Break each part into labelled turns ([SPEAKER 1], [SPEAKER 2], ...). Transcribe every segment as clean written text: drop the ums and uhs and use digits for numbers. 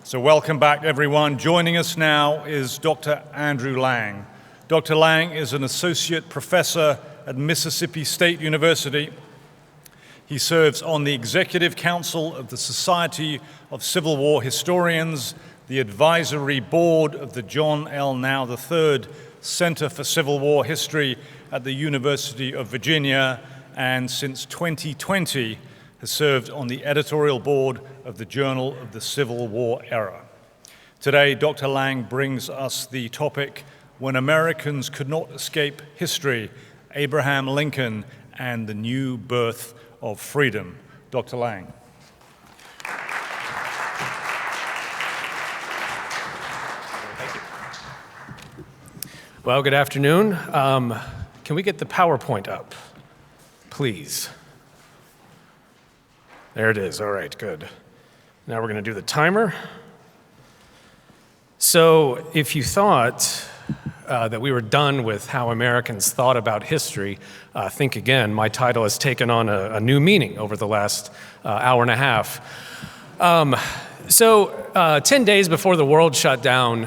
[SPEAKER 1] So welcome back, everyone. Joining us now is Dr. Andrew Lang. Dr. Lang is an associate professor at Mississippi State University. He serves on the Executive Council of the Society of Civil War Historians, the advisory board of the John L. Now III Center for Civil War History at the University of Virginia, and since 2020 has served on the editorial board of the Journal of the Civil War Era. Today, Dr. Lang brings us the topic, When Americans Could Not Escape History, Abraham Lincoln and the New Birth of Freedom. Dr. Lang.
[SPEAKER 2] Thank you. Well, good afternoon. Can we get the PowerPoint up, please? There it is. All right, good. Now we're going to do the timer. So if you thought that we were done with how Americans thought about history, think again. My title has taken on a new meaning over the last hour and a half. 10 days before the world shut down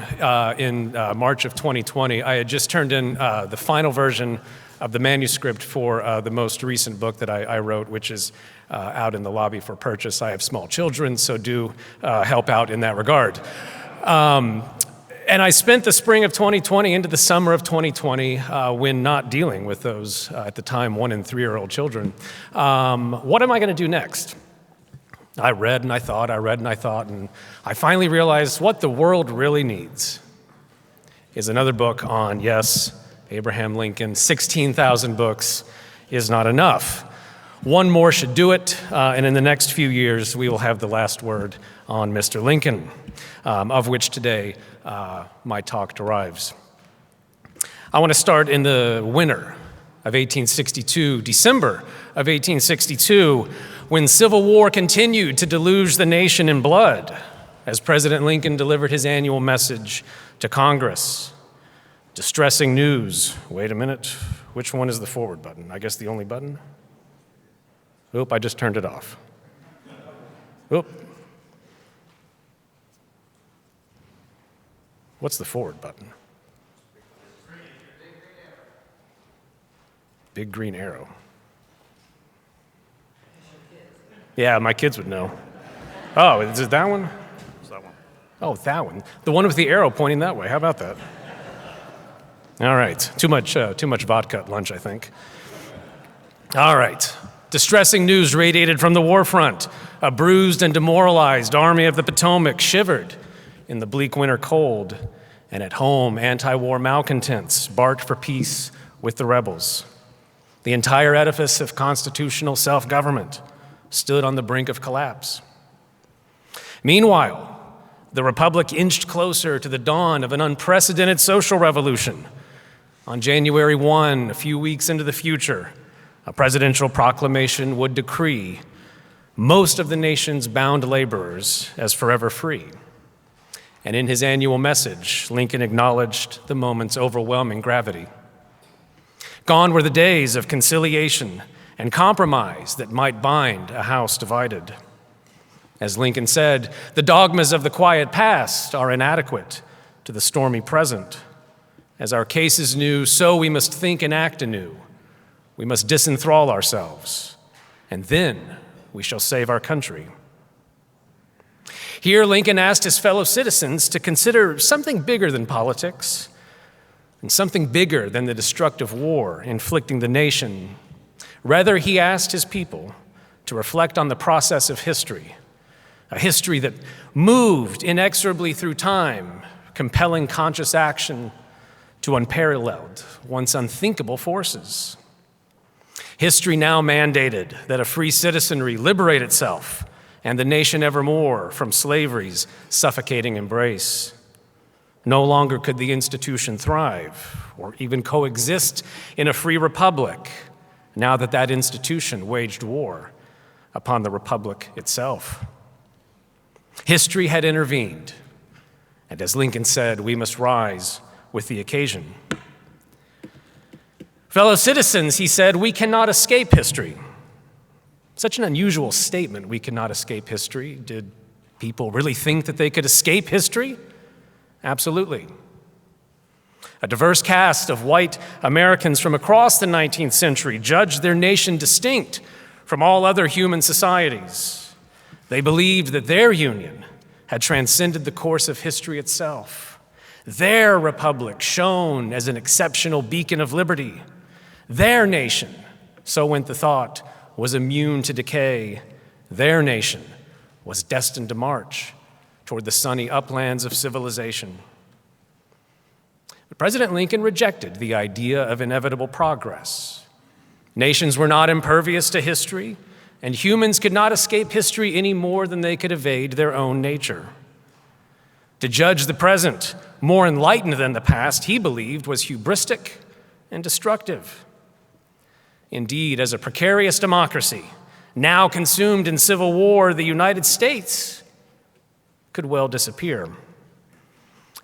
[SPEAKER 2] in March of 2020, I had just turned in the final version of the manuscript for the most recent book that I wrote, which is out in the lobby for purchase. I have small children, so do help out in that regard. And I spent the spring of 2020 into the summer of 2020 when not dealing with those, at the time, 1- and 3-year-old children. What am I going to do next? I read and I thought, and I finally realized what the world really needs is another book on, yes, Abraham Lincoln. 16,000 books is not enough. One more should do it, and in the next few years, we will have the last word on Mr. Lincoln, of which today my talk derives. I want to start in the winter of 1862, December of 1862, when civil war continued to deluge the nation in blood, as President Lincoln delivered his annual message to Congress. Distressing news. Wait a minute. Which one is the forward button? I guess the only button? Oop, I just turned it off. Oop. What's the forward button? Big green arrow. Yeah, my kids would know. Oh, is it that one?
[SPEAKER 1] It's that one.
[SPEAKER 2] Oh, that one. The one with the arrow pointing that way. How about that? All right. Too much vodka at lunch, I think. All right. Distressing news radiated from the war front. A bruised and demoralized Army of the Potomac shivered in the bleak winter cold, and at home, anti-war malcontents barked for peace with the rebels. The entire edifice of constitutional self-government stood on the brink of collapse. Meanwhile, the Republic inched closer to the dawn of an unprecedented social revolution. On January 1, a few weeks into the future, a presidential proclamation would decree most of the nation's bound laborers as forever free. And in his annual message, Lincoln acknowledged the moment's overwhelming gravity. Gone were the days of conciliation and compromise that might bind a house divided. As Lincoln said, the dogmas of the quiet past are inadequate to the stormy present. As our case is new, so we must think and act anew. We must disenthrall ourselves, and then we shall save our country. Here, Lincoln asked his fellow citizens to consider something bigger than politics and something bigger than the destructive war inflicting the nation. Rather, he asked his people to reflect on the process of history, a history that moved inexorably through time, compelling conscious action to unparalleled, once unthinkable forces. History now mandated that a free citizenry liberate itself and the nation evermore from slavery's suffocating embrace. No longer could the institution thrive or even coexist in a free republic now that that institution waged war upon the republic itself. History had intervened, and as Lincoln said, we must rise with the occasion. Fellow citizens, he said, we cannot escape history. Such an unusual statement, we cannot escape history. Did people really think that they could escape history? Absolutely. A diverse cast of white Americans from across the 19th century judged their nation distinct from all other human societies. They believed that their union had transcended the course of history itself. Their republic shone as an exceptional beacon of liberty. Their nation, so went the thought, was immune to decay. Their nation was destined to march toward the sunny uplands of civilization. But President Lincoln rejected the idea of inevitable progress. Nations were not impervious to history, and humans could not escape history any more than they could evade their own nature. To judge the present more enlightened than the past, he believed, was hubristic and destructive. Indeed, as a precarious democracy, now consumed in civil war, the United States could well disappear.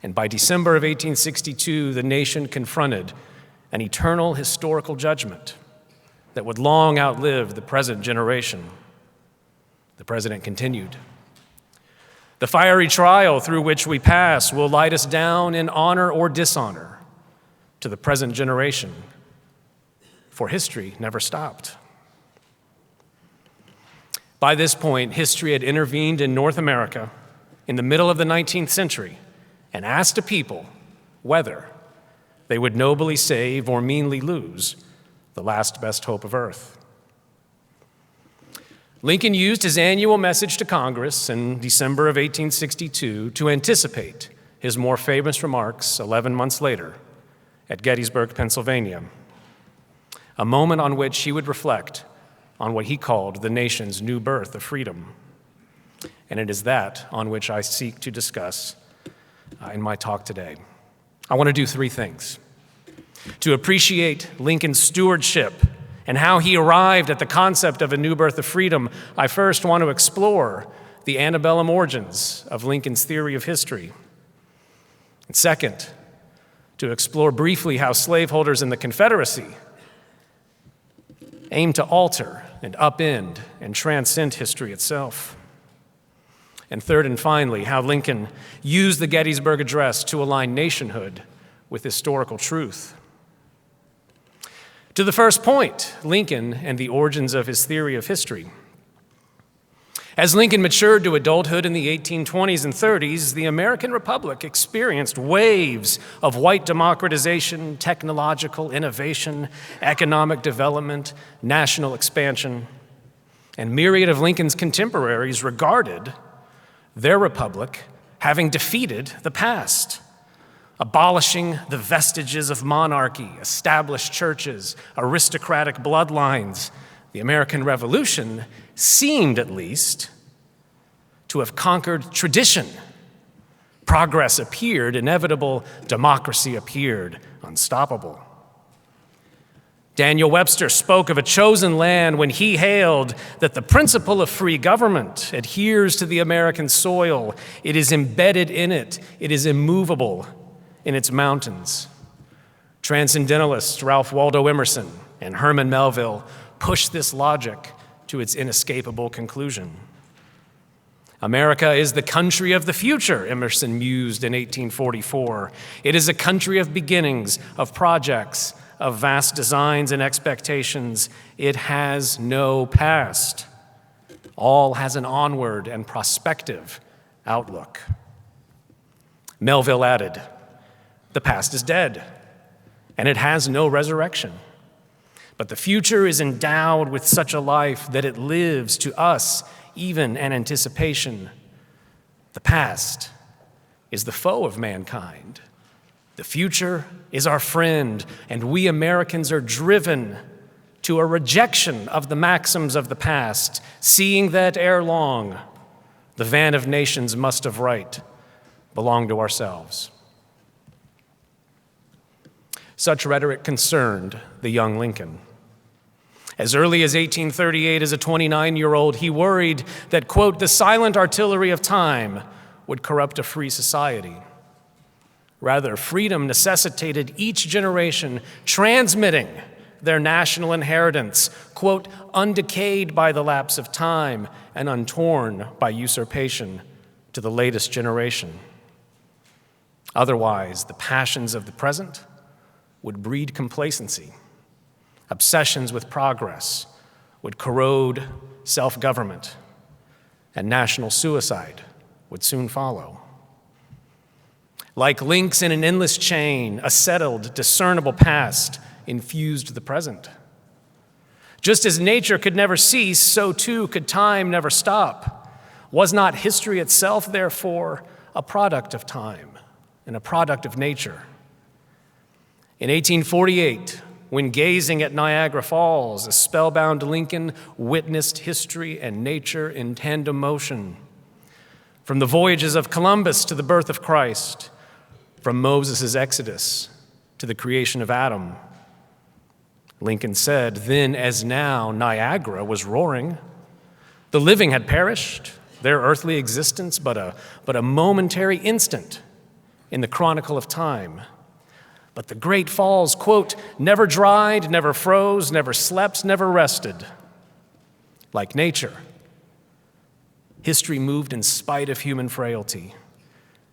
[SPEAKER 2] And by December of 1862, the nation confronted an eternal historical judgment that would long outlive the present generation. The president continued, "The fiery trial through which we pass will light us down in honor or dishonor to the present generation, for history never stopped." By this point, history had intervened in North America in the middle of the 19th century and asked a people whether they would nobly save or meanly lose the last best hope of earth. Lincoln used his annual message to Congress in December of 1862 to anticipate his more famous remarks 11 months later at Gettysburg, Pennsylvania, a moment on which he would reflect on what he called the nation's new birth of freedom. And it is that on which I seek to discuss in my talk today. I want to do three things: to appreciate Lincoln's stewardship and how he arrived at the concept of a new birth of freedom, I first want to explore the antebellum origins of Lincoln's theory of history. And second, to explore briefly how slaveholders in the Confederacy aimed to alter and upend and transcend history itself. And third and finally, how Lincoln used the Gettysburg Address to align nationhood with historical truth. To the first point, Lincoln and the origins of his theory of history. As Lincoln matured to adulthood in the 1820s and 30s, the American Republic experienced waves of white democratization, technological innovation, economic development, national expansion, and myriad of Lincoln's contemporaries regarded their republic having defeated the past, abolishing the vestiges of monarchy, established churches, aristocratic bloodlines. The American Revolution seemed, at least, to have conquered tradition. Progress appeared inevitable, democracy appeared unstoppable. Daniel Webster spoke of a chosen land when he hailed that the principle of free government adheres to the American soil. It is embedded in it. It is immovable in its mountains. Transcendentalists Ralph Waldo Emerson and Herman Melville pushed this logic to its inescapable conclusion. America is the country of the future, Emerson mused in 1844. It is a country of beginnings, of projects, of vast designs and expectations. It has no past. All has an onward and prospective outlook. Melville added, "The past is dead, and it has no resurrection. But the future is endowed with such a life that it lives to us even in anticipation. The past is the foe of mankind. The future is our friend, and we Americans are driven to a rejection of the maxims of the past, seeing that ere long, the van of nations must of right belong to ourselves." Such rhetoric concerned the young Lincoln. As early as 1838, as a 29-year-old, he worried that, quote, "the silent artillery of time would corrupt a free society." Rather, freedom necessitated each generation transmitting their national inheritance, quote, "undecayed by the lapse of time and untorn by usurpation," to the latest generation. Otherwise, the passions of the present would breed complacency. Obsessions with progress would corrode self-government, and national suicide would soon follow. Like links in an endless chain, a settled, discernible past infused the present. Just as nature could never cease, so too could time never stop. Was not history itself, therefore, a product of time and a product of nature? In 1848, when gazing at Niagara Falls, a spellbound Lincoln witnessed history and nature in tandem motion. From the voyages of Columbus to the birth of Christ, from Moses' Exodus to the creation of Adam, Lincoln said, then as now, Niagara was roaring. The living had perished, their earthly existence but a momentary instant in the chronicle of time. But the great falls, quote, never dried, never froze, never slept, never rested. Like nature, history moved in spite of human frailty.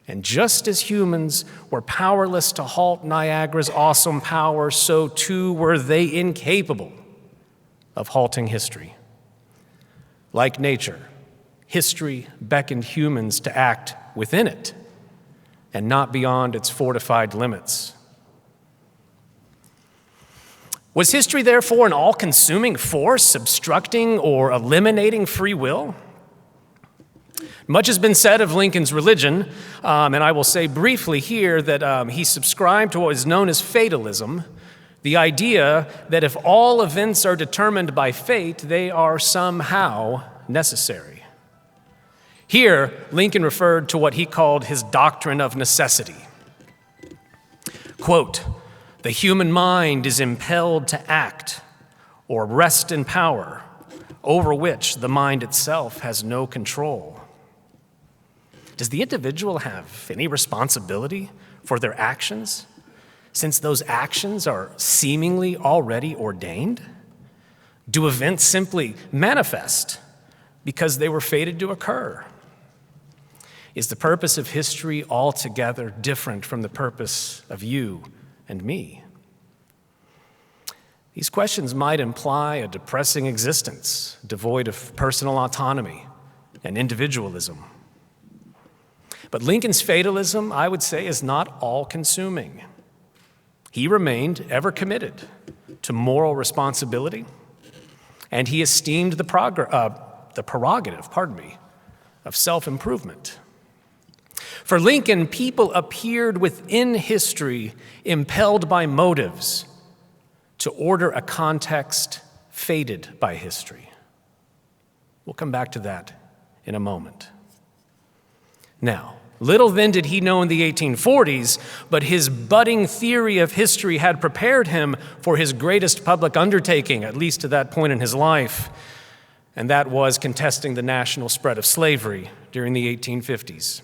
[SPEAKER 2] And just as humans were powerless to halt Niagara's awesome power, so too were they incapable of halting history. Like nature, history beckoned humans to act within it and not beyond its fortified limits. Was history therefore an all-consuming force, obstructing or eliminating free will? Much has been said of Lincoln's religion, and I will say briefly here that he subscribed to what is known as fatalism, the idea that if all events are determined by fate, they are somehow necessary. Here, Lincoln referred to what he called his doctrine of necessity. Quote, the human mind is impelled to act or rest in power over which the mind itself has no control. Does the individual have any responsibility for their actions, since those actions are seemingly already ordained? Do events simply manifest because they were fated to occur? Is the purpose of history altogether different from the purpose of you and me? These questions might imply a depressing existence, devoid of personal autonomy and individualism. But Lincoln's fatalism, I would say, is not all-consuming. He remained ever committed to moral responsibility, and he esteemed the prerogative of self-improvement. For Lincoln, people appeared within history impelled by motives to order a context fated by history. We'll come back to that in a moment. Now, little then did he know in the 1840s, but his budding theory of history had prepared him for his greatest public undertaking, at least to that point in his life, and that was contesting the national spread of slavery during the 1850s.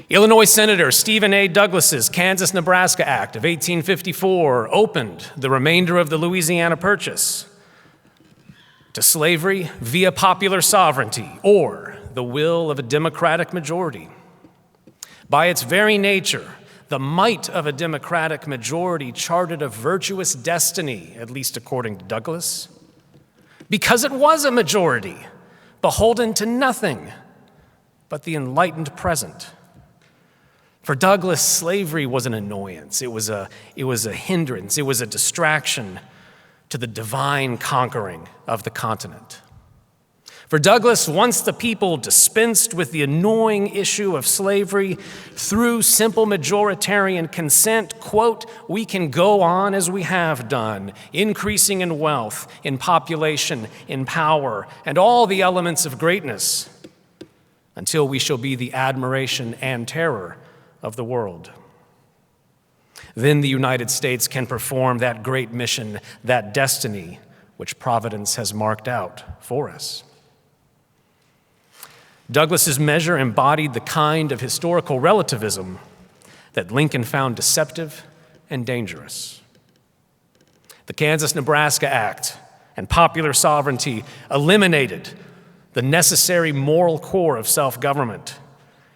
[SPEAKER 2] Illinois Senator Stephen A. Douglas's Kansas-Nebraska Act of 1854 opened the remainder of the Louisiana Purchase to slavery via popular sovereignty or the will of a Democratic majority. By its very nature, the might of a Democratic majority charted a virtuous destiny, at least according to Douglas, because it was a majority, beholden to nothing but the enlightened present. For Douglas, slavery was an annoyance. It was a hindrance. It was a distraction to the divine conquering of the continent. For Douglas, once the people dispensed with the annoying issue of slavery through simple majoritarian consent, quote, we can go on as we have done, increasing in wealth, in population, in power, and all the elements of greatness, until we shall be the admiration and terror of the world. Then the United States can perform that great mission, that destiny, which Providence has marked out for us. Douglas's measure embodied the kind of historical relativism that Lincoln found deceptive and dangerous. The Kansas-Nebraska Act and popular sovereignty eliminated the necessary moral core of self-government.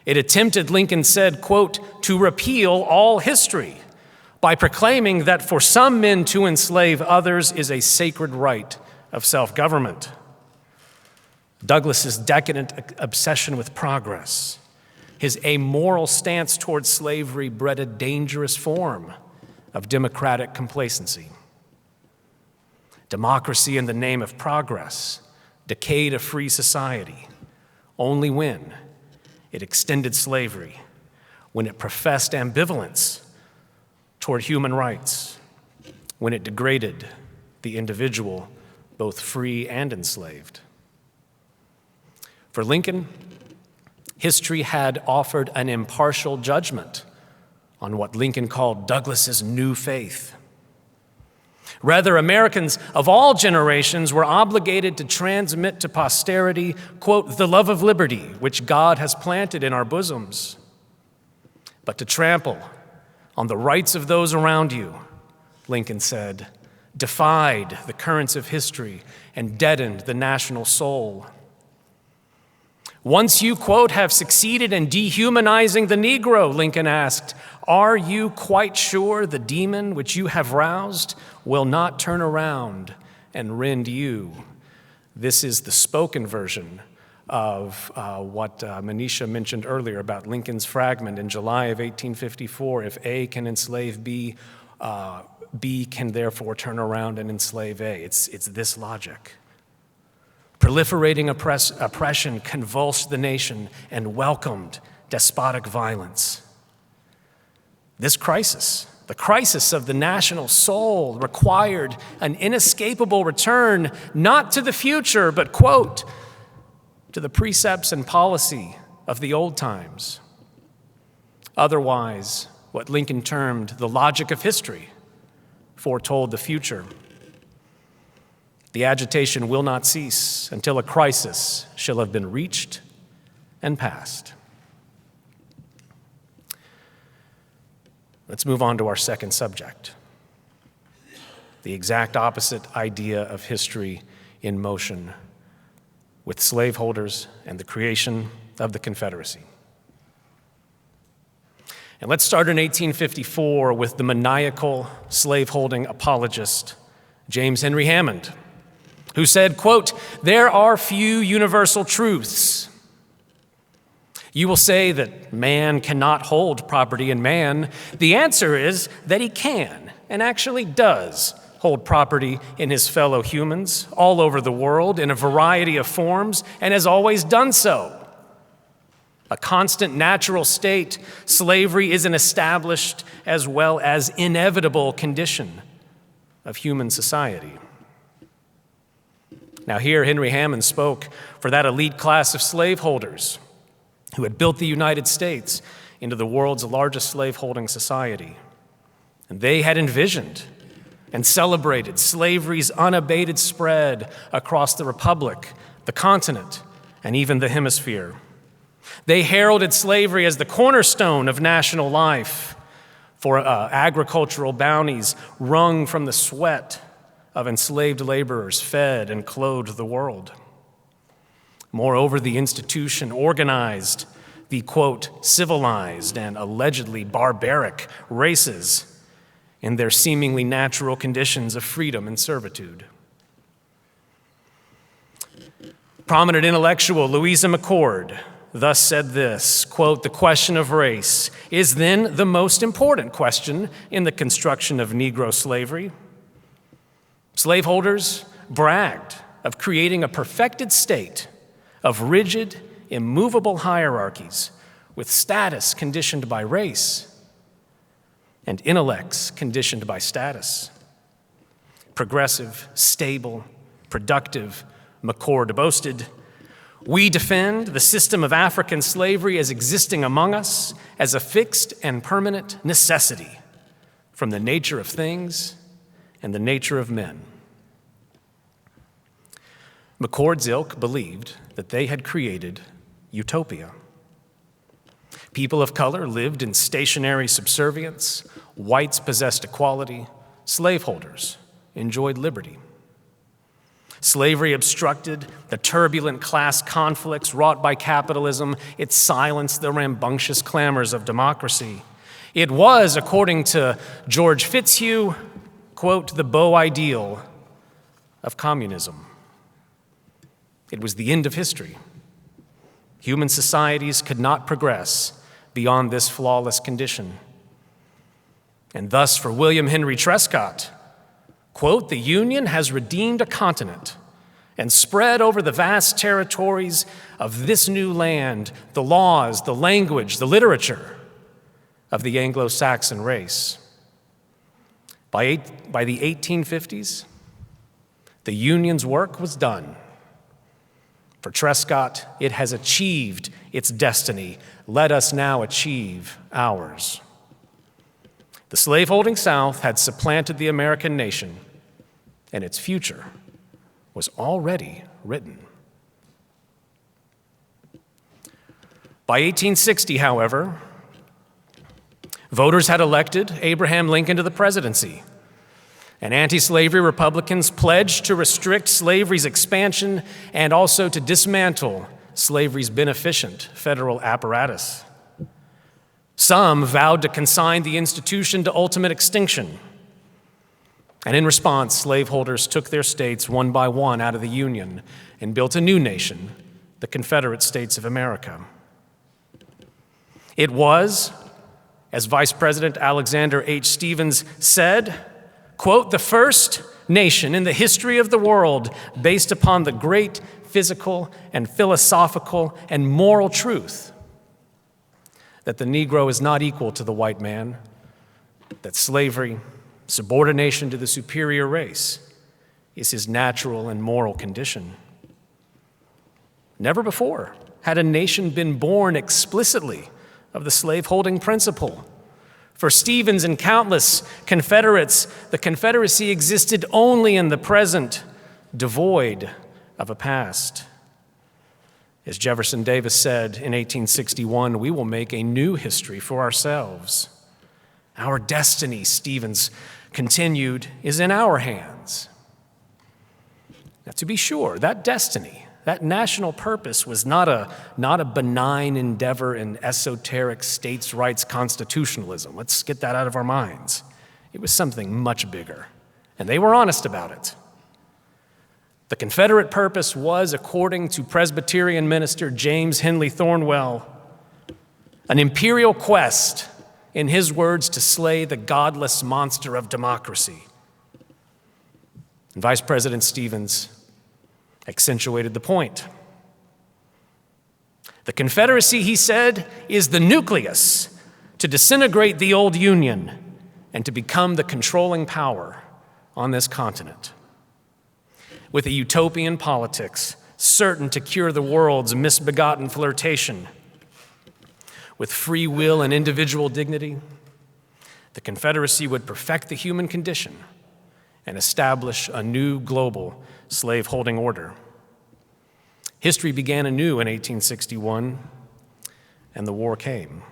[SPEAKER 2] It attempted, Lincoln said, quote, to repeal all history by proclaiming that for some men to enslave others is a sacred right of self-government. Douglas's decadent obsession with progress, his amoral stance towards slavery bred a dangerous form of democratic complacency. Democracy in the name of progress decayed a free society only when it extended slavery, when it professed ambivalence toward human rights, when it degraded the individual, both free and enslaved. For Lincoln, history had offered an impartial judgment on what Lincoln called Douglas's new faith. Rather, Americans of all generations were obligated to transmit to posterity, quote, the love of liberty which God has planted in our bosoms, but to trample on the rights of those around you, Lincoln said, defied the currents of history and deadened the national soul. Once you, quote, have succeeded in dehumanizing the Negro, Lincoln asked, are you quite sure the demon which you have roused will not turn around and rend you? This is the spoken version of what Manisha mentioned earlier about Lincoln's fragment in July of 1854. If A can enslave B, B can therefore turn around and enslave A. It's this logic. Proliferating oppression convulsed the nation and welcomed despotic violence. This crisis, the crisis of the national soul, required an inescapable return, not to the future, but, quote, to the precepts and policy of the old times. Otherwise, what Lincoln termed the logic of history foretold the future. The agitation will not cease until a crisis shall have been reached and passed. Let's move on to our second subject, the exact opposite idea of history in motion with slaveholders and the creation of the Confederacy. And let's start in 1854 with the maniacal slaveholding apologist, James Henry Hammond, who said, quote, there are few universal truths. You will say that man cannot hold property in man. The answer is that he can and actually does hold property in his fellow humans all over the world in a variety of forms and has always done so. A constant natural state, slavery is an established as well as inevitable condition of human society. Now here, Henry Hammond spoke for that elite class of slaveholders who had built the United States into the world's largest slaveholding society. And they had envisioned and celebrated slavery's unabated spread across the republic, the continent, and even the hemisphere. They heralded slavery as the cornerstone of national life, for agricultural bounties wrung from the sweat of enslaved laborers fed and clothed the world. Moreover, the institution organized the, quote, civilized and allegedly barbaric races in their seemingly natural conditions of freedom and servitude. Prominent intellectual Louisa McCord thus said this, quote, the question of race is then the most important question in the construction of Negro slavery. Slaveholders bragged of creating a perfected state of rigid, immovable hierarchies with status conditioned by race and intellects conditioned by status. Progressive, stable, productive, McCord boasted, we defend the system of African slavery as existing among us as a fixed and permanent necessity from the nature of things and the nature of men. McCord's ilk believed that they had created utopia. People of color lived in stationary subservience, whites possessed equality, slaveholders enjoyed liberty. Slavery obstructed the turbulent class conflicts wrought by capitalism. It silenced the rambunctious clamors of democracy. It was, according to George Fitzhugh, quote, the beau ideal of communism. It was the end of history. Human societies could not progress beyond this flawless condition. And thus, for William Henry Trescott, quote, the Union has redeemed a continent and spread over the vast territories of this new land the laws, the language, the literature of the Anglo-Saxon race. By the 1850s, the Union's work was done. For Trescott, it has achieved its destiny. Let us now achieve ours. The slaveholding South had supplanted the American nation, and its future was already written. By 1860, however, voters had elected Abraham Lincoln to the presidency, and anti-slavery Republicans pledged to restrict slavery's expansion and also to dismantle slavery's beneficent federal apparatus. Some vowed to consign the institution to ultimate extinction. And in response, slaveholders took their states one by one out of the Union and built a new nation, the Confederate States of America. It was, as Vice President Alexander H. Stephens said, quote, the first nation in the history of the world based upon the great physical and philosophical and moral truth that the Negro is not equal to the white man, that slavery, subordination to the superior race, is his natural and moral condition. Never before had a nation been born explicitly of the slaveholding principle. For Stephens and countless Confederates, the Confederacy existed only in the present, devoid of a past. As Jefferson Davis said in 1861, we will make a new history for ourselves. Our destiny, Stephens continued, is in our hands. Now, to be sure, that destiny, that national purpose was not a benign endeavor in esoteric states' rights constitutionalism. Let's get that out of our minds. It was something much bigger, and they were honest about it. The Confederate purpose was, according to Presbyterian minister James Henley Thornwell, an imperial quest, in his words, to slay the godless monster of democracy. And Vice President Stephens accentuated the point. The Confederacy, he said, is the nucleus to disintegrate the old Union and to become the controlling power on this continent. With a utopian politics certain to cure the world's misbegotten flirtation, with free will and individual dignity, the Confederacy would perfect the human condition and establish a new global slaveholding order. History began anew in 1861, and the war came.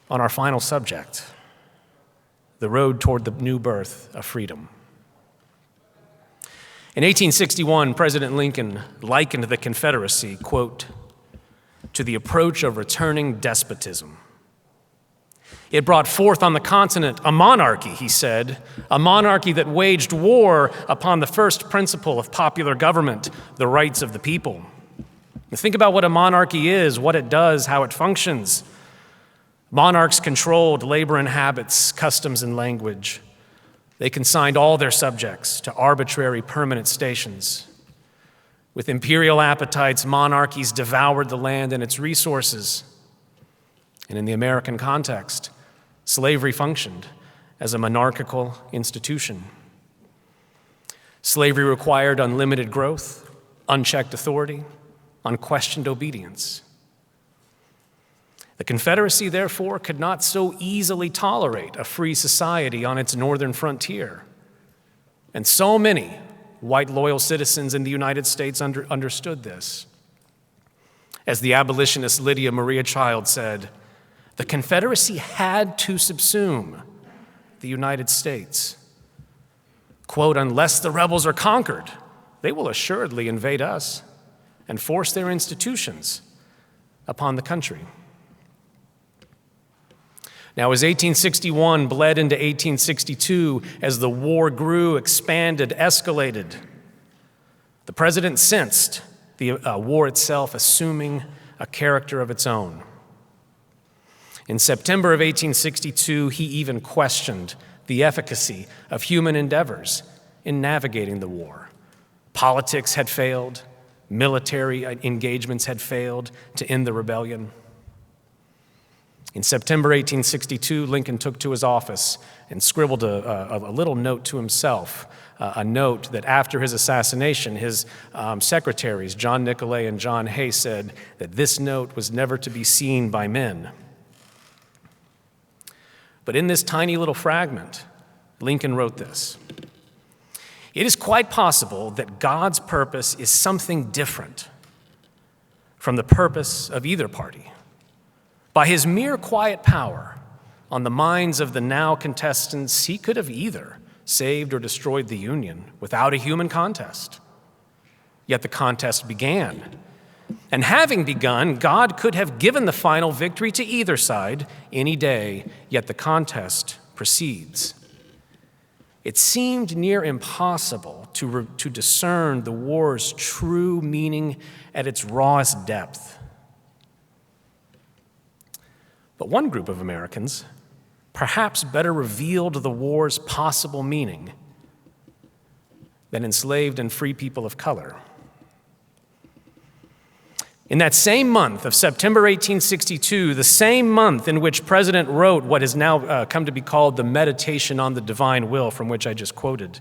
[SPEAKER 2] On our final subject, the road toward the new birth of freedom. In 1861, President Lincoln likened the Confederacy, quote, to the approach of returning despotism. It brought forth on the continent a monarchy, he said, a monarchy that waged war upon the first principle of popular government, the rights of the people. Now, think about what a monarchy is, what it does, how it functions. Monarchs controlled labor and habits, customs and language. They consigned all their subjects to arbitrary permanent stations. With imperial appetites, monarchies devoured the land and its resources. And in the American context, slavery functioned as a monarchical institution. Slavery required unlimited growth, unchecked authority, unquestioned obedience. The Confederacy, therefore, could not so easily tolerate a free society on its northern frontier. And so many white loyal citizens in the United States understood this. As the abolitionist Lydia Maria Child said, The Confederacy had to subsume the United States. Quote, unless the rebels are conquered, they will assuredly invade us and force their institutions upon the country. Now, as 1861 bled into 1862, as the war grew, expanded, escalated, the president sensed the war itself assuming a character of its own. In September of 1862, he even questioned the efficacy of human endeavors in navigating the war. Politics had failed, military engagements had failed to end the rebellion. In September 1862, Lincoln took to his office and scribbled a little note to himself, a note that after his assassination, his secretaries, John Nicolay and John Hay, said that this note was never to be seen by men. But in this tiny little fragment, Lincoln wrote this: "It is quite possible that God's purpose is something different from the purpose of either party. By his mere quiet power on the minds of the now contestants, he could have either saved or destroyed the Union without a human contest. Yet the contest began. And having begun, God could have given the final victory to either side any day, yet the contest proceeds. It seemed near impossible to discern the war's true meaning at its rawest depth. But one group of Americans perhaps better revealed the war's possible meaning than enslaved and free people of color. In that same month of September 1862, the same month in which President wrote what has now come to be called the Meditation on the Divine Will, from which I just quoted,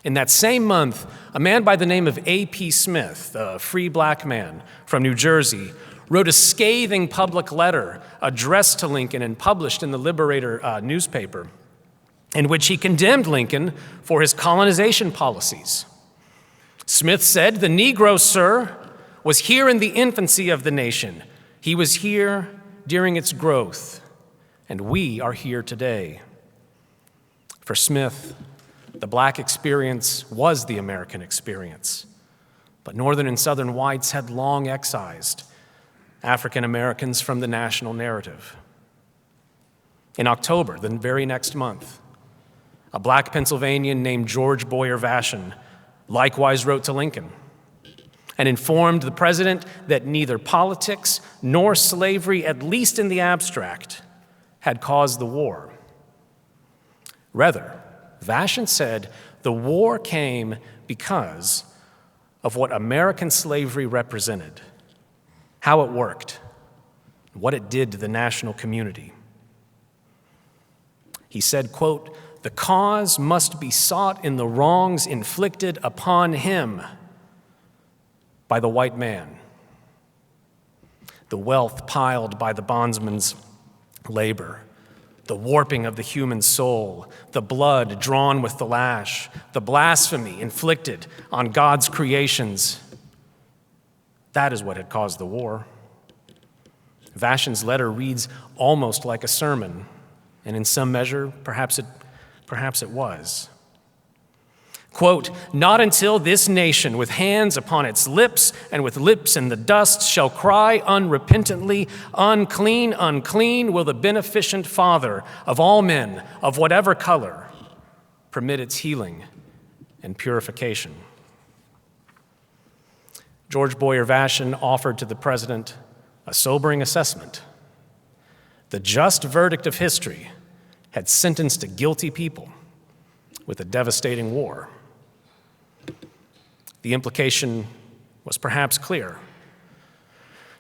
[SPEAKER 2] in that same month, a man by the name of A.P. Smith, a free black man from New Jersey, wrote a scathing public letter addressed to Lincoln and published in the Liberator newspaper, in which he condemned Lincoln for his colonization policies. Smith said, "The Negro, sir, was here in the infancy of the nation. He was here during its growth, and we are here today." For Smith, the black experience was the American experience, but Northern and Southern whites had long excised African Americans from the national narrative. In October, the very next month, a black Pennsylvanian named George Boyer Vashon likewise wrote to Lincoln and informed the president that neither politics nor slavery, at least in the abstract, had caused the war. Rather, Vashon said the war came because of what American slavery represented, how it worked, what it did to the national community. He said, quote, "The cause must be sought in the wrongs inflicted upon him by the white man, the wealth piled by the bondsman's labor, the warping of the human soul, the blood drawn with the lash, the blasphemy inflicted on God's creations. That is what had caused the war." Vashon's letter reads almost like a sermon, and in some measure, perhaps it was. Quote, "Not until this nation with hands upon its lips and with lips in the dust shall cry unrepentantly, unclean, unclean, will the beneficent Father of all men of whatever color permit its healing and purification." George Boyer Vashon offered to the president a sobering assessment. The just verdict of history had sentenced a guilty people with a devastating war. The implication was perhaps clear.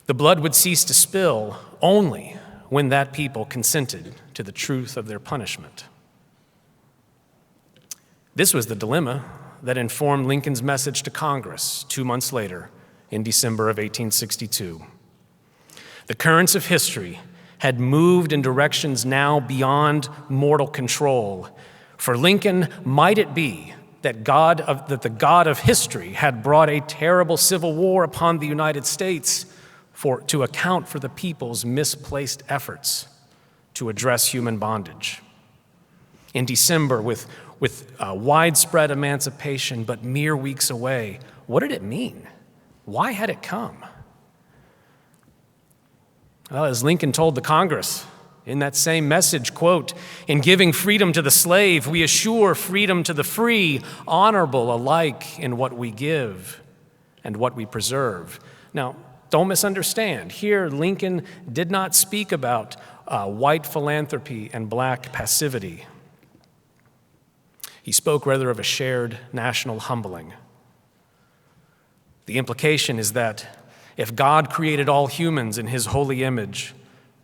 [SPEAKER 2] The blood would cease to spill only when that people consented to the truth of their punishment. This was the dilemma that informed Lincoln's message to Congress 2 months later in December of 1862. The currents of history had moved in directions now beyond mortal control. For Lincoln, might it be that the God of history had brought a terrible civil war upon the United States, to account for the people's misplaced efforts to address human bondage. In December, with widespread emancipation but mere weeks away, what did it mean? Why had it come? Well, as Lincoln told the Congress in that same message, quote, "In giving freedom to the slave, we assure freedom to the free, honorable alike in what we give and what we preserve." Now, don't misunderstand. Here, Lincoln did not speak about white philanthropy and black passivity. He spoke rather of a shared national humbling. The implication is that if God created all humans in his holy image,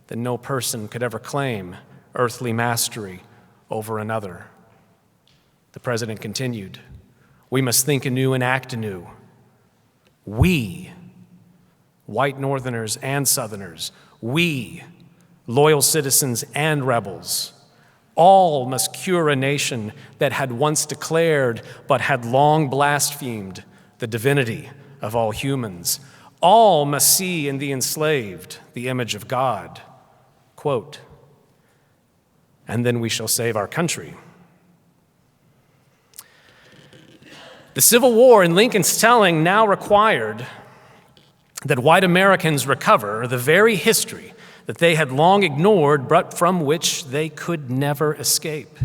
[SPEAKER 2] then no person could ever claim earthly mastery over another. The president continued, "We must think anew and act anew. We, white Northerners and Southerners, we, loyal citizens and rebels, all must cure a nation that had once declared but had long blasphemed the divinity of all humans. All must see in the enslaved the image of God." Quote, "And then we shall save our country." The Civil War, in Lincoln's telling, now required that white Americans recover the very history that they had long ignored, but from which they could never escape.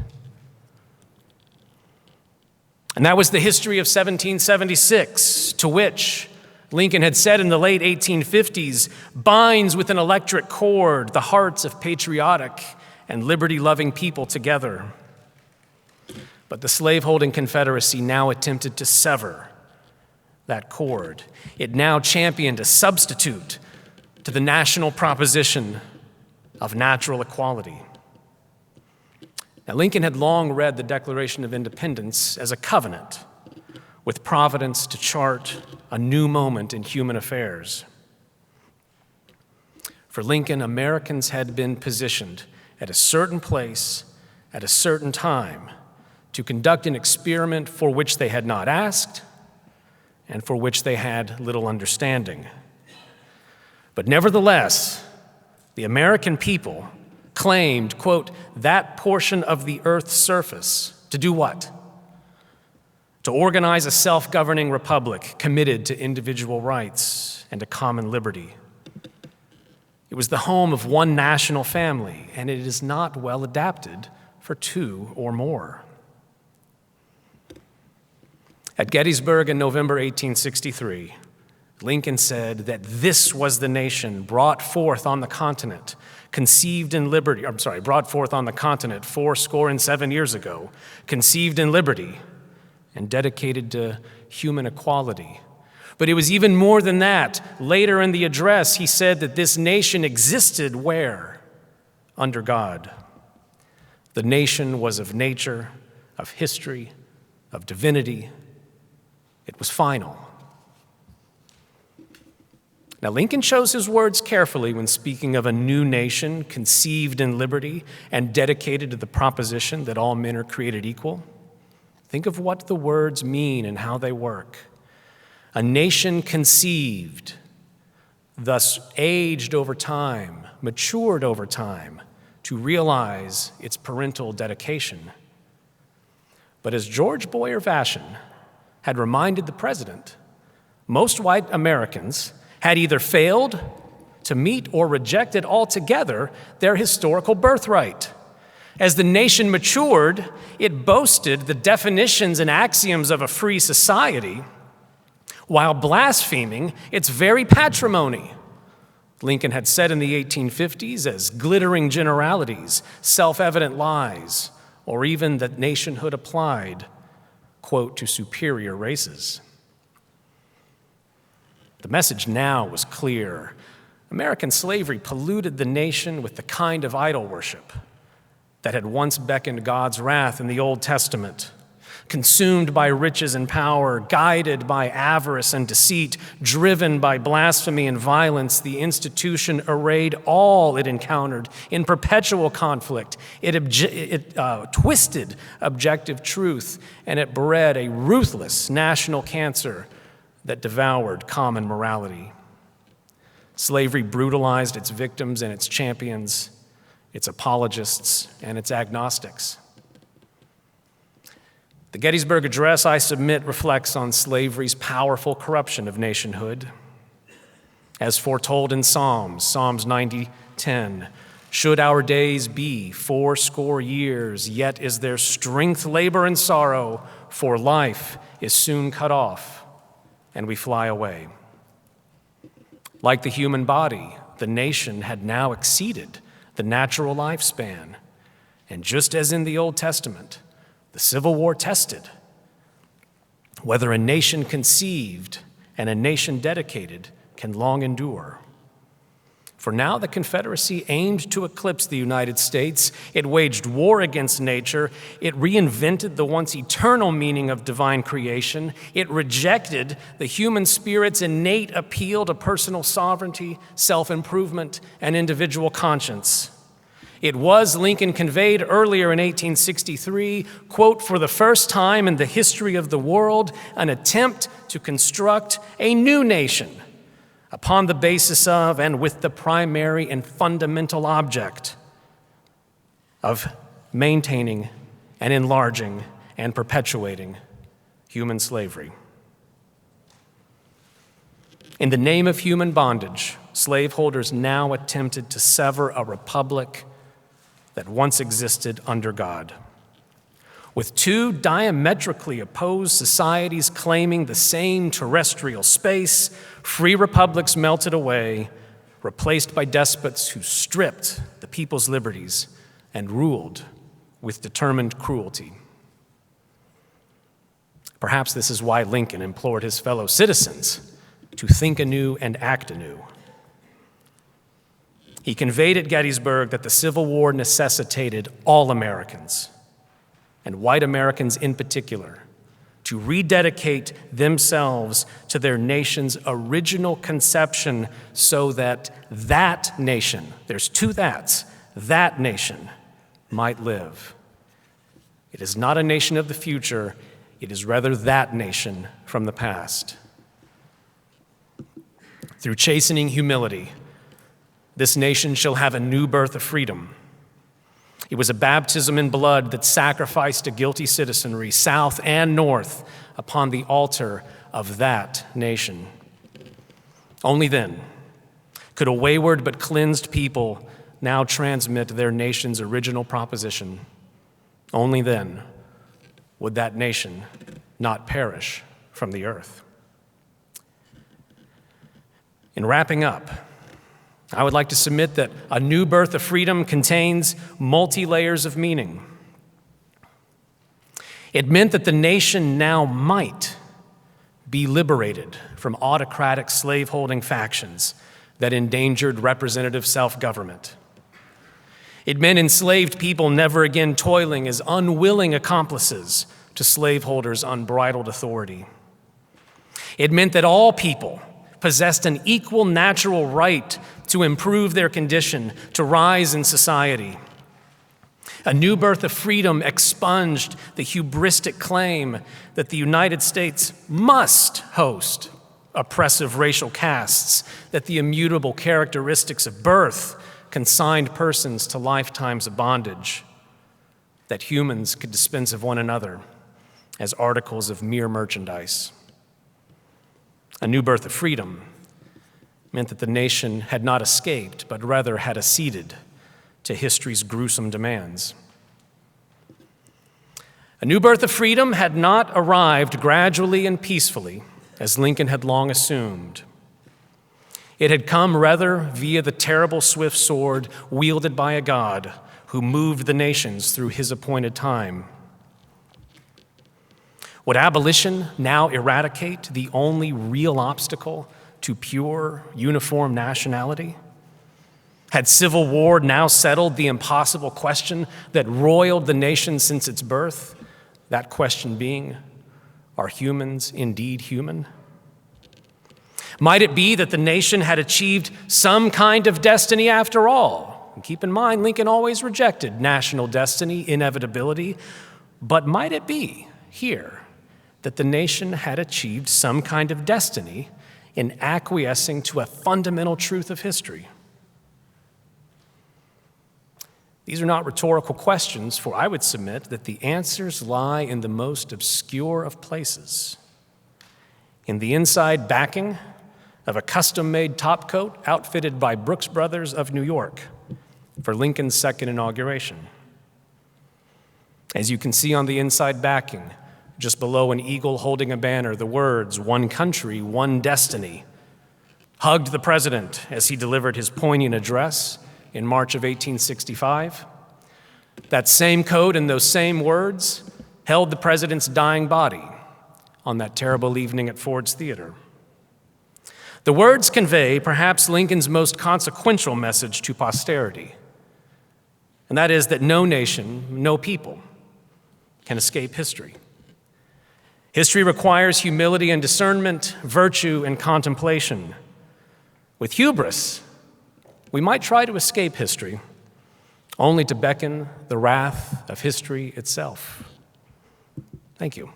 [SPEAKER 2] And that was the history of 1776, to which Lincoln had said in the late 1850s, binds with an electric cord the hearts of patriotic and liberty-loving people together. But the slaveholding Confederacy now attempted to sever that cord. It now championed a substitute to the national proposition of natural equality. Now, Lincoln had long read the Declaration of Independence as a covenant with Providence to chart a new moment in human affairs. For Lincoln, Americans had been positioned at a certain place at a certain time to conduct an experiment for which they had not asked and for which they had little understanding. But nevertheless, the American people claimed, quote, that portion of the earth's surface to do what? To organize a self-governing republic committed to individual rights and to common liberty. It was the home of one national family, and it is not well adapted for two or more. At Gettysburg in November 1863, Lincoln said that this was the nation brought forth on the continent, brought forth on the continent 77 years ago, conceived in liberty and dedicated to human equality. But it was even more than that. Later in the address, he said that this nation existed where? Under God. The nation was of nature, of history, of divinity. It was final. Now, Lincoln chose his words carefully when speaking of a new nation conceived in liberty and dedicated to the proposition that all men are created equal. Think of what the words mean and how they work. A nation conceived, thus aged over time, matured over time to realize its parental dedication. But as George Boyer Vashon had reminded the president, most white Americans had either failed to meet or rejected altogether their historical birthright. As the nation matured, it boasted the definitions and axioms of a free society while blaspheming its very patrimony. Lincoln had said in the 1850s as glittering generalities, self-evident lies, or even that nationhood applied, quote, to superior races. The message now was clear. American slavery polluted the nation with the kind of idol worship that had once beckoned God's wrath in the Old Testament. Consumed by riches and power, guided by avarice and deceit, driven by blasphemy and violence, the institution arrayed all it encountered in perpetual conflict. It twisted objective truth, and it bred a ruthless national cancer that devoured common morality. Slavery brutalized its victims and its champions, its apologists and its agnostics. The Gettysburg Address, I submit, reflects on slavery's powerful corruption of nationhood. As foretold in Psalms 90:10, should our days be 80 years, yet is there strength, labor, and sorrow, for life is soon cut off, and we fly away. Like the human body, the nation had now exceeded the natural lifespan, and just as in the Old Testament, the Civil War tested whether a nation conceived and a nation dedicated can long endure. For now the Confederacy aimed to eclipse the United States. It waged war against nature. It reinvented the once eternal meaning of divine creation. It rejected the human spirit's innate appeal to personal sovereignty, self-improvement, and individual conscience. It was, Lincoln conveyed earlier in 1863, quote, for the first time in the history of the world, an attempt to construct a new nation upon the basis of and with the primary and fundamental object of maintaining and enlarging and perpetuating human slavery. In the name of human bondage, slaveholders now attempted to sever a republic that once existed under God. With two diametrically opposed societies claiming the same terrestrial space, free republics melted away, replaced by despots who stripped the people's liberties and ruled with determined cruelty. Perhaps this is why Lincoln implored his fellow citizens to think anew and act anew. He conveyed at Gettysburg that the Civil War necessitated all Americans, and white Americans in particular, to rededicate themselves to their nation's original conception so that that nation, there's two that's, that nation might live. It is not a nation of the future, it is rather that nation from the past. Through chastening humility, this nation shall have a new birth of freedom. It was a baptism in blood that sacrificed a guilty citizenry, south and north, upon the altar of that nation. Only then could a wayward but cleansed people now transmit their nation's original proposition. Only then would that nation not perish from the earth. In wrapping up, I would like to submit that a new birth of freedom contains multi-layers of meaning. It meant that the nation now might be liberated from autocratic slaveholding factions that endangered representative self-government. It meant enslaved people never again toiling as unwilling accomplices to slaveholders' unbridled authority. It meant that all people possessed an equal natural right to improve their condition, to rise in society. A new birth of freedom expunged the hubristic claim that the United States must host oppressive racial castes, that the immutable characteristics of birth consigned persons to lifetimes of bondage, that humans could dispense of one another as articles of mere merchandise. A new birth of freedom meant that the nation had not escaped, but rather had acceded to history's gruesome demands. A new birth of freedom had not arrived gradually and peacefully, as Lincoln had long assumed. It had come rather via the terrible swift sword wielded by a God who moved the nations through his appointed time. Would abolition now eradicate the only real obstacle to pure, uniform nationality? Had civil war now settled the impossible question that roiled the nation since its birth? That question being, are humans indeed human? Might it be that the nation had achieved some kind of destiny after all? And keep in mind, Lincoln always rejected national destiny, inevitability. But might it be here that the nation had achieved some kind of destiny in acquiescing to a fundamental truth of history? These are not rhetorical questions, for I would submit that the answers lie in the most obscure of places, in the inside backing of a custom-made topcoat outfitted by Brooks Brothers of New York for Lincoln's second inauguration. As you can see on the inside backing, just below an eagle holding a banner, the words, "One country, one destiny," hugged the president as he delivered his poignant address in March of 1865. That same coat and those same words held the president's dying body on that terrible evening at Ford's Theater. The words convey perhaps Lincoln's most consequential message to posterity, and that is that no nation, no people can escape history. History requires humility and discernment, virtue and contemplation. With hubris, we might try to escape history, only to beckon the wrath of history itself. Thank you.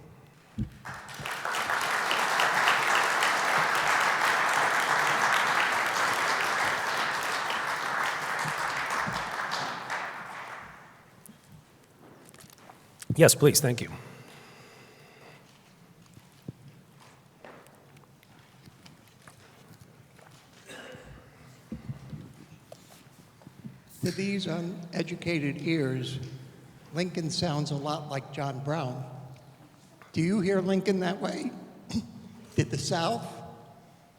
[SPEAKER 2] Yes, please, thank you.
[SPEAKER 3] To these uneducated ears, Lincoln sounds a lot like John Brown. Do you hear Lincoln that way? Did the South,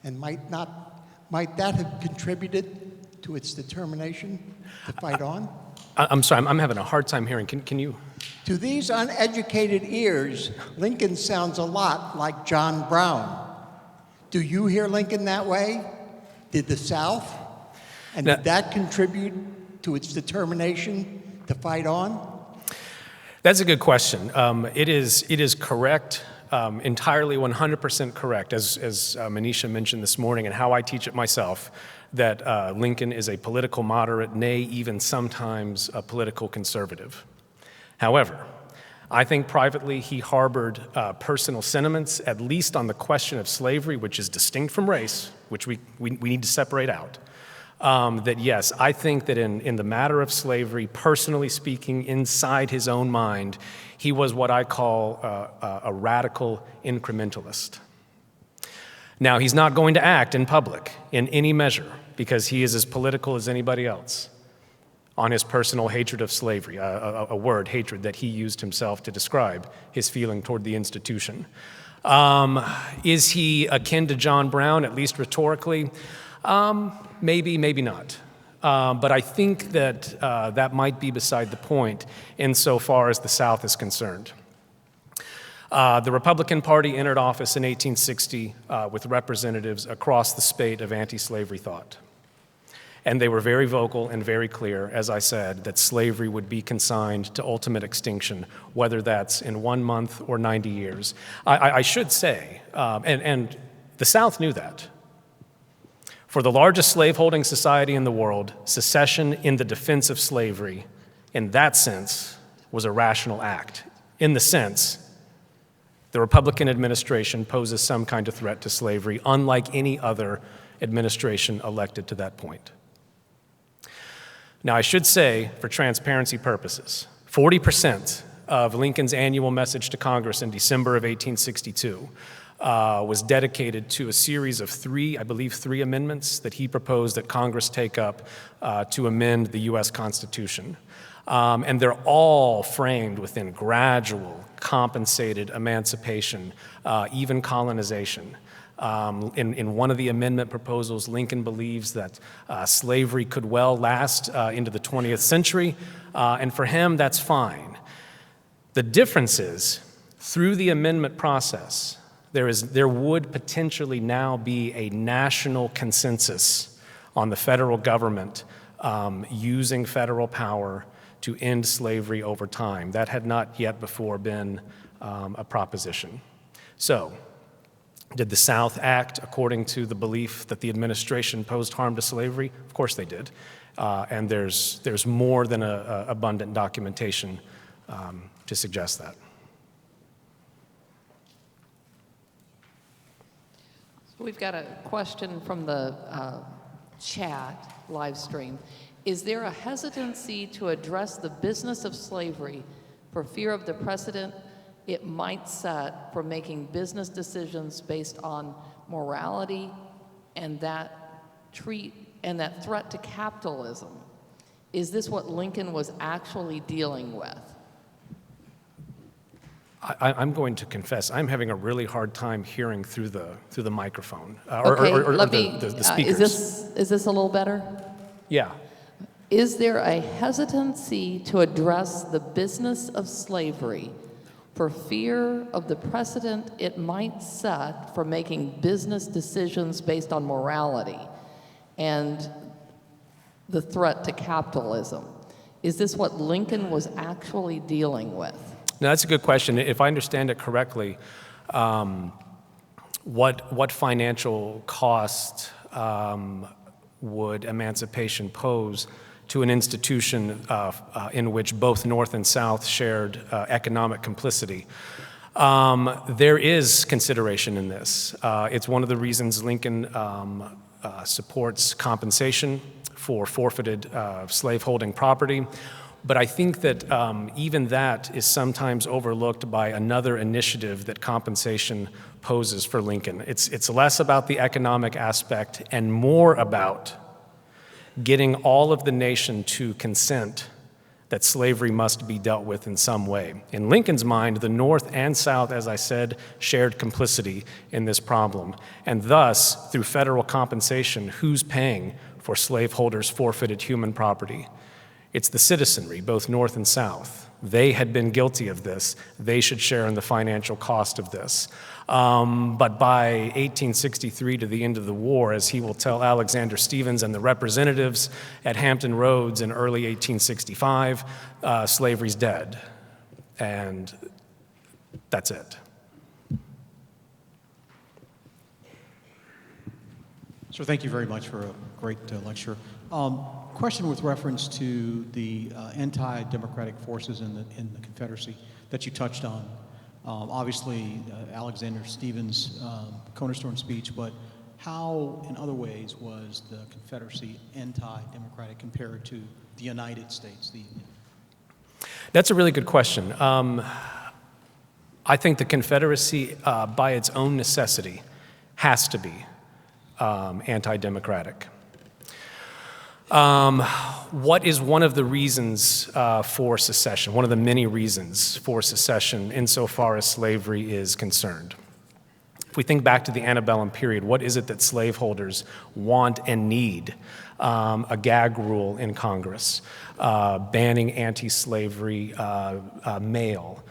[SPEAKER 3] and might that have contributed to its determination to fight on?
[SPEAKER 2] I'm sorry, I'm having a hard time hearing. Can you?
[SPEAKER 3] To these uneducated ears, Lincoln sounds a lot like John Brown. Do you hear Lincoln that way? Did the South, and did that contribute to its determination to fight on?
[SPEAKER 2] That's a good question. It is correct, entirely 100% correct, as Manisha mentioned this morning, and how I teach it myself, that Lincoln is a political moderate, nay, even sometimes a political conservative. However, I think privately he harbored personal sentiments, at least on the question of slavery, which is distinct from race, which we need to separate out. That yes, I think that in the matter of slavery, personally speaking, inside his own mind, he was what I call a radical incrementalist. Now, he's not going to act in public in any measure because he is as political as anybody else on his personal hatred of slavery, a word, hatred, that he used himself to describe his feeling toward the institution. Is he akin to John Brown, at least rhetorically? Maybe, maybe not. But I think that that might be beside the point insofar as the South is concerned. The Republican Party entered office in 1860 with representatives across the spate of anti-slavery thought. And they were very vocal and very clear, as I said, that slavery would be consigned to ultimate extinction, whether that's in 1 month or 90 years. I should say, and the South knew that. For the largest slaveholding society in the world, secession in the defense of slavery, in that sense, was a rational act. In the sense, the Republican administration poses some kind of threat to slavery, unlike any other administration elected to that point. Now, I should say, for transparency purposes, 40% of Lincoln's annual message to Congress in December of 1862 was dedicated to a series of three amendments that he proposed that Congress take up to amend the U.S. Constitution. And they're all framed within gradual, compensated emancipation, even colonization. In one of the amendment proposals, Lincoln believes that slavery could well last into the 20th century, and for him, that's fine. The difference is, through the amendment process, there would potentially now be a national consensus on the federal government using federal power to end slavery over time. That had not yet before been a proposition. So, did the South act according to the belief that the administration posed harm to slavery? Of course they did. And there's more than abundant documentation to suggest that.
[SPEAKER 4] We've got a question from the chat live stream. Is there a hesitancy to address the business of slavery for fear of the precedent it might set for making business decisions based on morality and that threat to capitalism? Is this what Lincoln was actually dealing with?
[SPEAKER 2] I'm going to confess, I'm having a really hard time hearing through the microphone
[SPEAKER 4] Okay,
[SPEAKER 2] or
[SPEAKER 4] let
[SPEAKER 2] the speakers.
[SPEAKER 4] Is this a little better?
[SPEAKER 2] Yeah.
[SPEAKER 4] Is there a hesitancy to address the business of slavery for fear of the precedent it might set for making business decisions based on morality and the threat to capitalism? Is this what Lincoln was actually dealing with?
[SPEAKER 2] Now, that's a good question. If I understand it correctly, what financial cost would emancipation pose to an institution in which both North and South shared economic complicity? There is consideration in this. It's one of the reasons Lincoln supports compensation for forfeited slaveholding property. But I think that even that is sometimes overlooked by another initiative that compensation poses for Lincoln. It's less about the economic aspect and more about getting all of the nation to consent that slavery must be dealt with in some way. In Lincoln's mind, the North and South, as I said, shared complicity in this problem. And thus, through federal compensation, who's paying for slaveholders' forfeited human property? It's the citizenry, both North and South. They had been guilty of this. They should share in the financial cost of this. But by 1863, to the end of the war, as he will tell Alexander Stephens and the representatives at Hampton Roads in early 1865, slavery's dead. And that's it.
[SPEAKER 5] Sir, thank you very much for a great lecture. Question with reference to the anti-democratic forces in the Confederacy that you touched on. Obviously, Alexander Stephens' cornerstone speech, but how, in other ways, was the Confederacy anti-democratic compared to the United States?
[SPEAKER 2] That's a really good question. I think the Confederacy, by its own necessity, has to be anti-democratic. What is one of the reasons for secession, one of the many reasons for secession insofar as slavery is concerned? If we think back to the antebellum period, what is it that slaveholders want and need? A gag rule in Congress, banning anti-slavery mail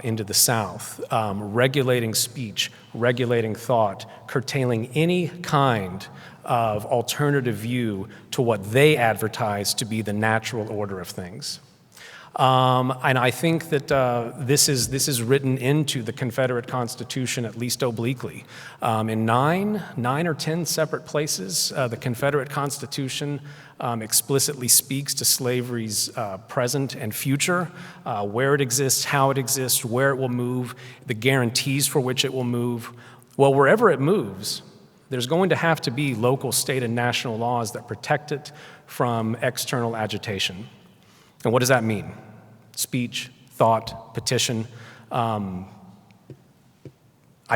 [SPEAKER 2] into the South, regulating speech, regulating thought, curtailing any kind of alternative view to what they advertise to be the natural order of things. And I think that this is written into the Confederate Constitution, at least obliquely. In nine or 10 separate places, the Confederate Constitution explicitly speaks to slavery's present and future, where it exists, how it exists, where it will move, the guarantees for which it will move. Well, wherever it moves, there's going to have to be local, state, and national laws that protect it from external agitation. And what does that mean? Speech, thought, petition. I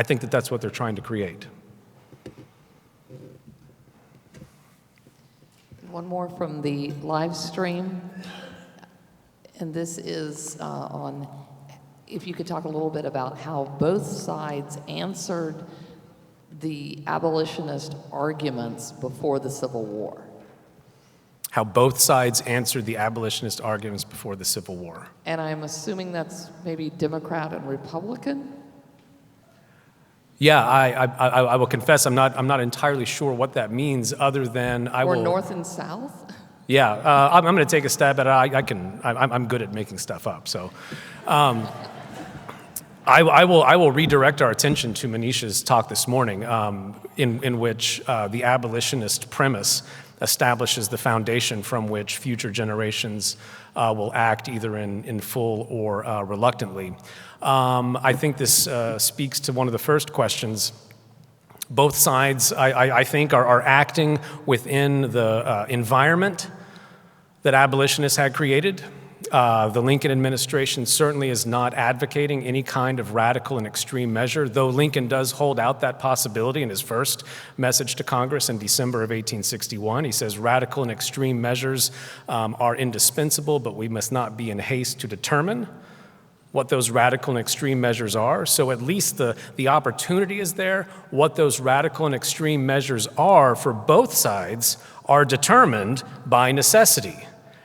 [SPEAKER 2] think that that's what they're trying to create.
[SPEAKER 4] One more from the live stream. And this is on, if you could talk a little bit about how both sides answered the abolitionist arguments before the Civil War.
[SPEAKER 2] How both sides answered the abolitionist arguments before the Civil War.
[SPEAKER 4] And I'm assuming that's maybe Democrat and Republican?
[SPEAKER 2] Yeah, I will confess I'm not entirely sure what that means, other than
[SPEAKER 4] Or North and South?
[SPEAKER 2] Yeah, I'm going to take a stab at it. I'm good at making stuff up, so. I will redirect our attention to Manisha's talk this morning, in which the abolitionist premise establishes the foundation from which future generations will act either in full or reluctantly. I think this speaks to one of the first questions, Both sides, I think, are acting within the environment that abolitionists had created. The Lincoln administration certainly is not advocating any kind of radical and extreme measure, though Lincoln does hold out that possibility in his first message to Congress in December of 1861. He says radical and extreme measures are indispensable, but we must not be in haste to determine what those radical and extreme measures are. So at least the opportunity is there. What those radical and extreme measures are for both sides are determined by necessity.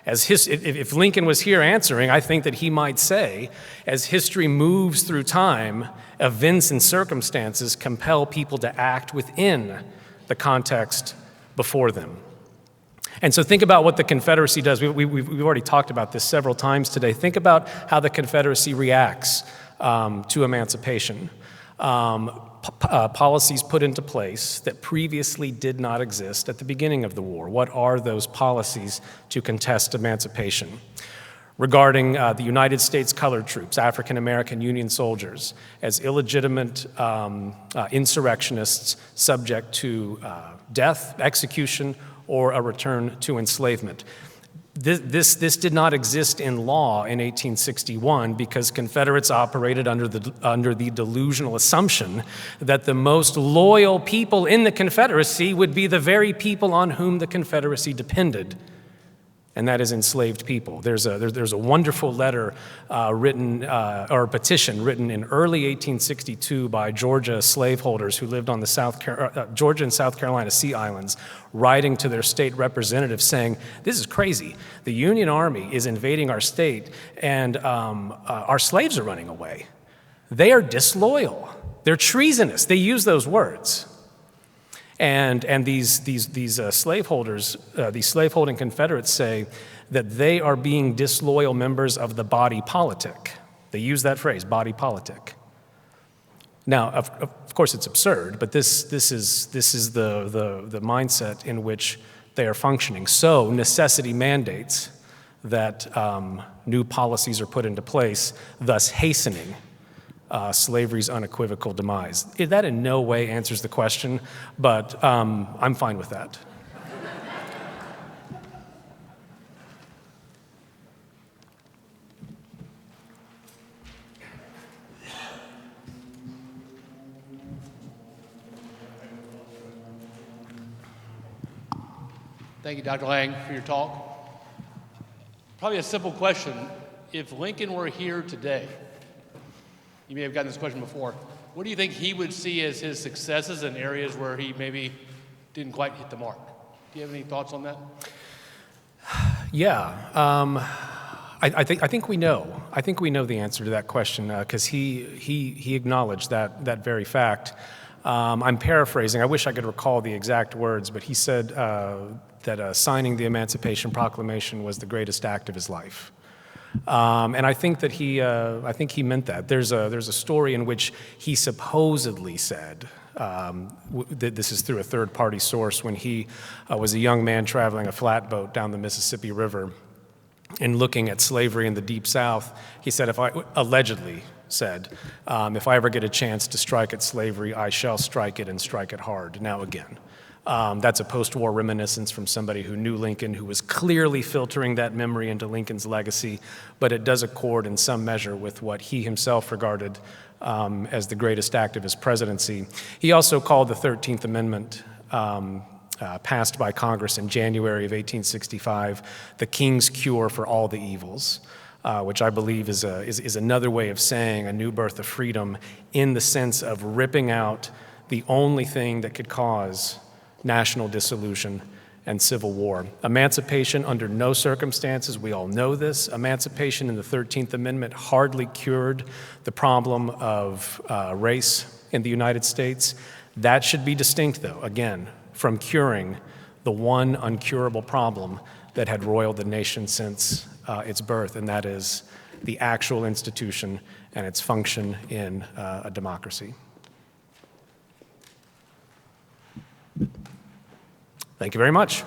[SPEAKER 2] If Lincoln was here answering, I think that he might say, as history moves through time, events and circumstances compel people to act within the context before them. And so think about what the Confederacy does. We've already talked about this several times today. Think about how the Confederacy reacts to emancipation. Policies put into place that previously did not exist at the beginning of the war. What are those policies to contest emancipation? Regarding the United States colored troops, African American Union soldiers, as illegitimate insurrectionists subject to death, execution, or a return to enslavement. This did not exist in law in 1861 because Confederates operated under the delusional assumption that the most loyal people in the Confederacy would be the very people on whom the Confederacy depended, and that is enslaved people. There's a wonderful letter or a petition written in early 1862 by Georgia slaveholders who lived on the Georgia and South Carolina Sea Islands, writing to their state representatives saying, "This is crazy. The Union Army is invading our state, and our slaves are running away. They are disloyal. They're treasonous." They use those words. And these slaveholders, these slaveholding Confederates say that they are being disloyal members of the body politic. They use that phrase, body politic. Now, of course, it's absurd, but this is the mindset in which they are functioning. So necessity mandates that new policies are put into place, thus hastening slavery's unequivocal demise. That in no way answers the question, but I'm fine with that.
[SPEAKER 6] Thank you, Dr. Lang, for your talk. Probably a simple question. If Lincoln were here today, you may have gotten this question before, what do you think he would see as his successes in areas where he maybe didn't quite hit the mark? Do you have any thoughts on that?
[SPEAKER 2] Yeah, I think we know. I think we know the answer to that question because he acknowledged that very fact. I'm paraphrasing. I wish I could recall the exact words, but he said that signing the Emancipation Proclamation was the greatest act of his life. And I think that he meant that. There's a story in which he supposedly said, this is through a third-party source, when he was a young man traveling a flatboat down the Mississippi River and looking at slavery in the Deep South, he said, allegedly said, if I ever get a chance to strike at slavery, I shall strike it and strike it hard. Now again. That's a post-war reminiscence from somebody who knew Lincoln, who was clearly filtering that memory into Lincoln's legacy, but it does accord in some measure with what he himself regarded as the greatest act of his presidency. He also called the 13th Amendment, passed by Congress in January of 1865, the king's cure for all the evils, which I believe is another way of saying a new birth of freedom in the sense of ripping out the only thing that could cause national dissolution and civil war. Emancipation under no circumstances, we all know this, emancipation in the 13th Amendment hardly cured the problem of race in the United States. That should be distinct, though, again, from curing the one uncurable problem that had roiled the nation since its birth, and that is the actual institution and its function in a democracy. Thank you very much.